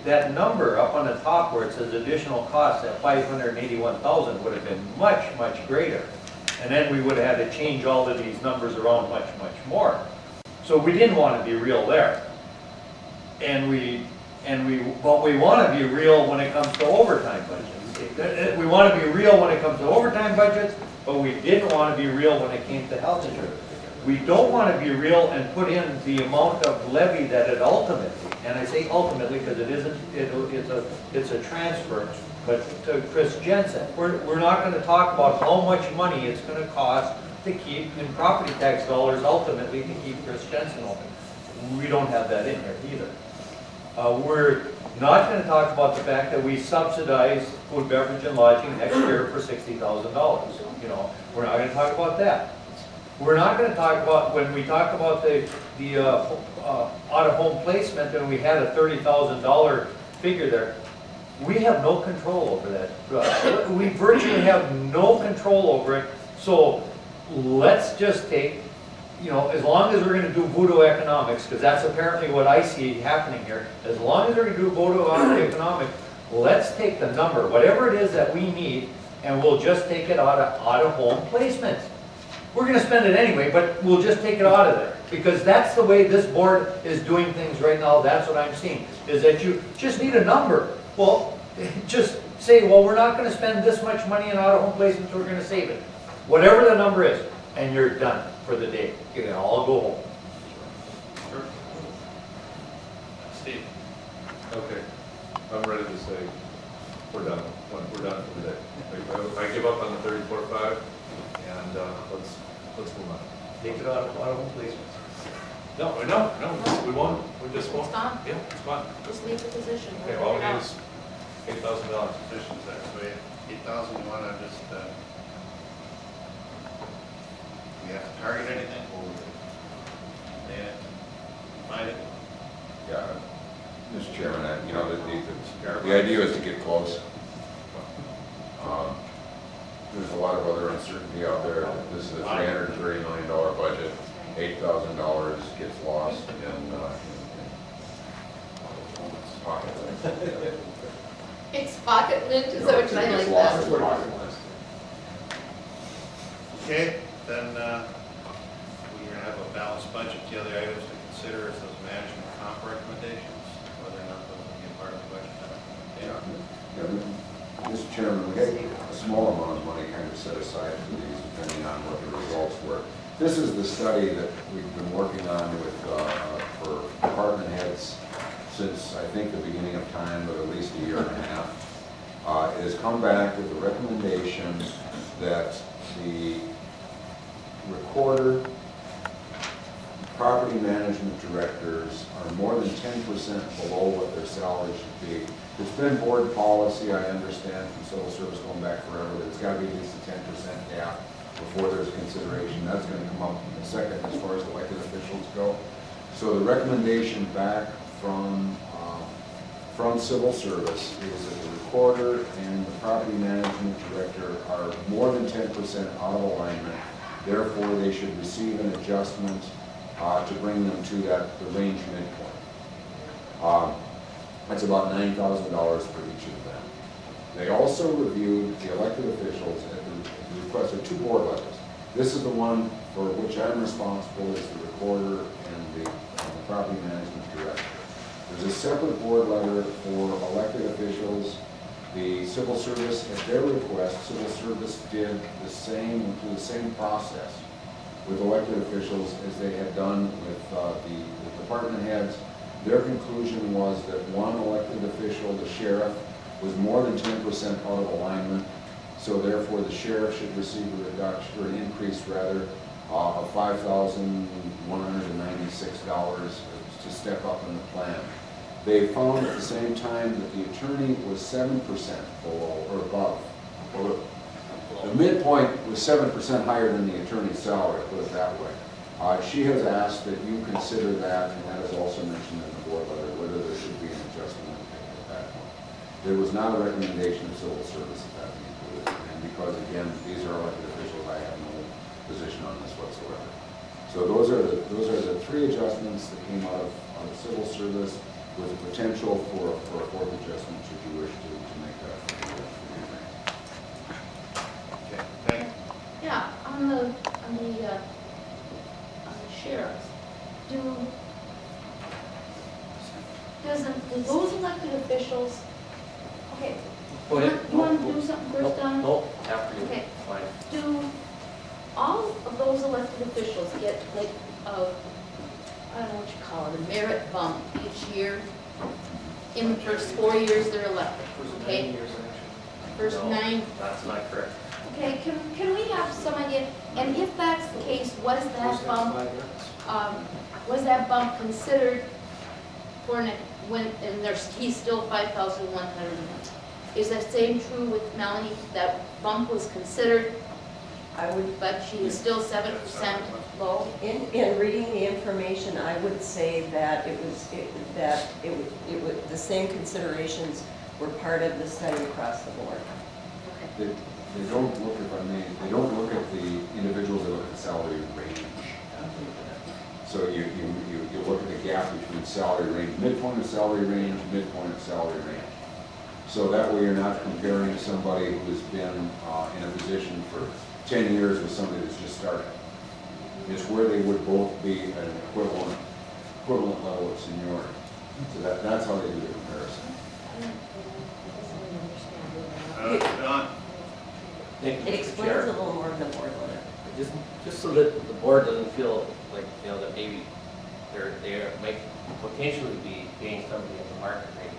that number up on the top where it says additional costs at 581,000 would have been much, much greater. And then we would have had to change all of these numbers around much, much more. So we didn't want to be real there. But we want to be real when it comes to overtime budgets. We want to be real when it comes to overtime budgets, but we didn't want to be real when it came to health insurance. We don't want to be real and put in the amount of levy that it ultimately, and I say ultimately because it isn't, it's a transfer, but to Chris Jensen, we're not going to talk about how much money it's going to cost to keep, in property tax dollars ultimately, to keep Chris Jensen open. We don't have that in here either. We're not going to talk about the fact that we subsidize food, beverage, and lodging next year for $60,000. You know, we're not going to talk about that. We're not going to talk about, when we talk about the out-of-home placement, and we had a $30,000 figure there, we have no control over that. We virtually have no control over it. So let's just take, you know, as long as we're going to do voodoo economics, because that's apparently what I see happening here, as long as we're going to do voodoo economics, let's take the number, whatever it is that we need, and we'll just take it out of home placement. We're going to spend it anyway, but we'll just take it out of there, because that's the way this board is doing things right now. That's what I'm seeing, is that you just need a number. Well, just say, well, we're not going to spend this much money in out-of-home placement, so we're going to save it. Whatever the number is, and you're done for the day. You can all go home. Sure. Steve. Okay, I'm ready to say we're done. We're done for the day. I give up on the 34.5, and let's move on. Take it out of placement. No, we won't. We just won't. It's gone. Yeah, it's gone. Just leave the position. Okay, all we need is $8,000 positions there. So 8,000, you want to just, we have to target anything, or find it? Yeah, Mr. Chairman, the idea is to get close. There's a lot of other uncertainty out there. This is a $330 million budget. $8,000 gets lost in pocket. It's pocket lint, is that what I like that? Okay, then we're going to have a balanced budget. The other items to consider is those management comp recommendations, whether or not those will be a part of the budget. Yeah, Mr. Chairman, we had a small amount of money kind of set aside for these, depending on what the results were. This is the study that we've been working on with for department heads since I think the beginning of time, but at least a year and a half. It has come back with a recommendation that the recorder, property management directors are more than 10% below what their salary should be. It's been board policy, I understand, from civil service going back forever, that it's got to be at least a 10% gap before there's consideration. That's going to come up in a second as far as elected officials go. So the recommendation back from civil service is that the recorder and the property management director are more than 10% out of alignment. Therefore, they should receive an adjustment to bring them to the range midpoint. That's about $9,000 for each of them. They also reviewed the elected officials at the request of two board letters. This is the one for which I'm responsible as the recorder and the property management director. There's a separate board letter for elected officials. The civil service, at their request, civil service did the same, went through the same process with elected officials as they had done with the department heads. Their conclusion was that one elected official, the sheriff, was more than 10% out of alignment, so therefore the sheriff should receive a reduction, or an increase rather, of $5,196 to step up in the plan. They found at the same time that the attorney was 7% below or above. Well, the midpoint was 7% higher than the attorney's salary, put it that way. She has asked that you consider that, and that is also mentioned in the board letter, whether there should be an adjustment at that point. There was not a recommendation of civil service that that be included, and because again, these are elected officials, I have no position on this whatsoever. So those are the three adjustments that came out of civil service. with the potential for a fourth adjustment should you wish to make that. Okay, thank you. Yeah, on the sheriffs, do those elected officials, okay, Go ahead. you want to do something first, Don? No, after you. Okay. Fine. Do all of those elected officials get like, I don't know what you call it, a merit bump each year? In the first 4 years they're elected, okay? First No, 9, That's not correct. okay, can we have some idea, and if that's the case, was that bump considered for and he's still 5,100? Is that same true with Melanie, that bump was considered, I would, but she is still 7% low? in reading the information, I would say that the same considerations were part of the study across the board. Okay. They don't look, if I may, they don't look at the individuals, they look at the salary range. So you look at the gap between salary range, midpoint of salary range, midpoint of salary range. So that way you're not comparing somebody who's been in a position for 10 years with somebody that's just started. It's where they would both be at an equivalent level of seniority. So that's how they do the comparison. Don? Thank you, It Mr. explains Chair. a little more than the board letter. Just so that the board doesn't feel like, that maybe they might potentially be paying somebody at the market rate.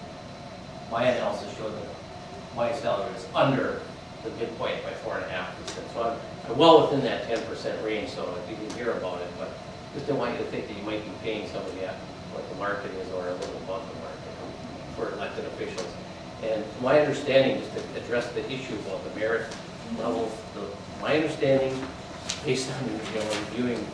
My analysis showed that my salary is under the midpoint by 4.5%. So I'm well within that 10% range, so you can hear about it, but just don't want you to think that you might be paying somebody at what the market is or a little above the market for elected officials. And my understanding, just to address the issue about the merit levels, my understanding, based on reviewing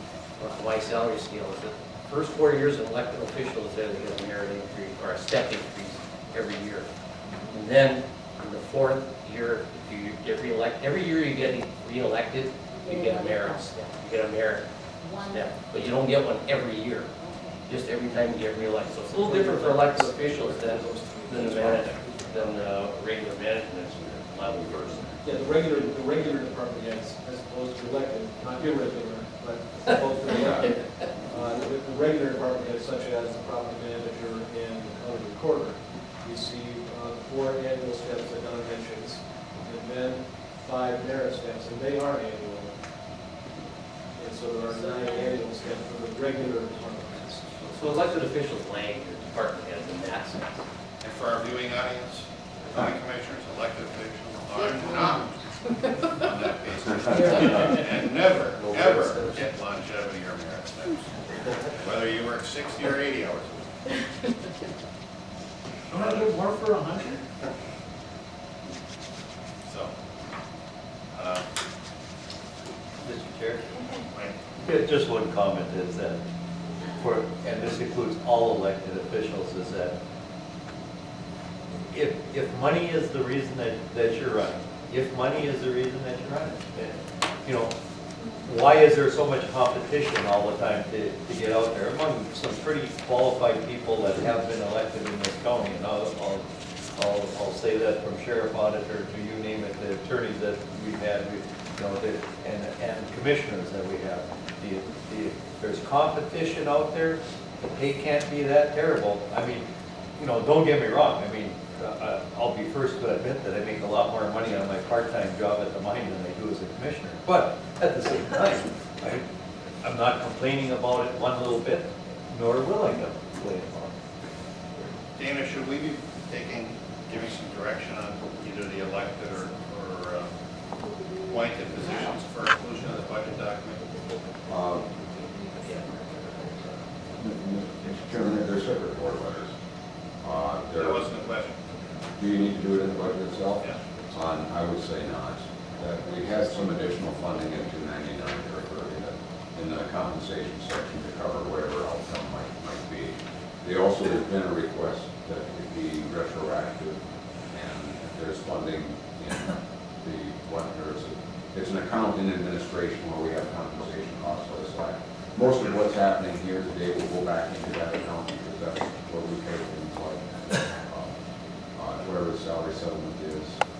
my salary scale, is that the first 4 years of elected officials they get a merit increase or a step increase every year. And then in the 4th year, if you get reelected, every year you get reelected, you get a merit step. You get a merit step, but you don't get one every year. Just every time you get reelected. So it's a little different for elected officials than the regular management level person. Yeah, the regular department heads, as opposed to elected, not irregular, but as opposed to elected. The regular department heads, such as the property manager and the county recorder, receive 4 annual steps that Don mentions, and then 5 merit steps, and they are annual. And so there are 9 annual steps for the regular department heads. So elected officials lag your department heads in that sense. And for our viewing audience, the county commissioners, elected officials are not on that basis. And never, ever get longevity or merit steps. Whether you work 60 or 80 hours a week. Don't I get more for 100? So, Mr. Chair? Mike, Yeah, just one comment is that and this includes all elected officials, is that if money is the reason that you're running, why is there so much competition all the time to get out there among some pretty qualified people that have been elected in this county? And I'll say that from sheriff, auditor to you name it, the attorneys that we've had, and commissioners that we have. There's competition out there. The pay can't be that terrible. I mean, don't get me wrong. I mean, I'll be first to admit that I make a lot more money on my part-time job at the mine than I do as a commissioner. But at the same time, I'm not complaining about it one little bit, nor will I complain about it. Dana, should we be giving some direction on either the elected or appointed positions for inclusion in the budget document? Mr. Chairman, they're separate board letters. That wasn't the question. Do you need to do it in the budget itself? Yeah. I would say not. That we had some additional funding in 299 in the compensation section to cover whatever outcome might be. There's been a request that it be retroactive, and there's funding in it's an account in administration where we have compensation costs set aside. Most of what's happening here today will go back into that account because that's what we pay for salary settlement is.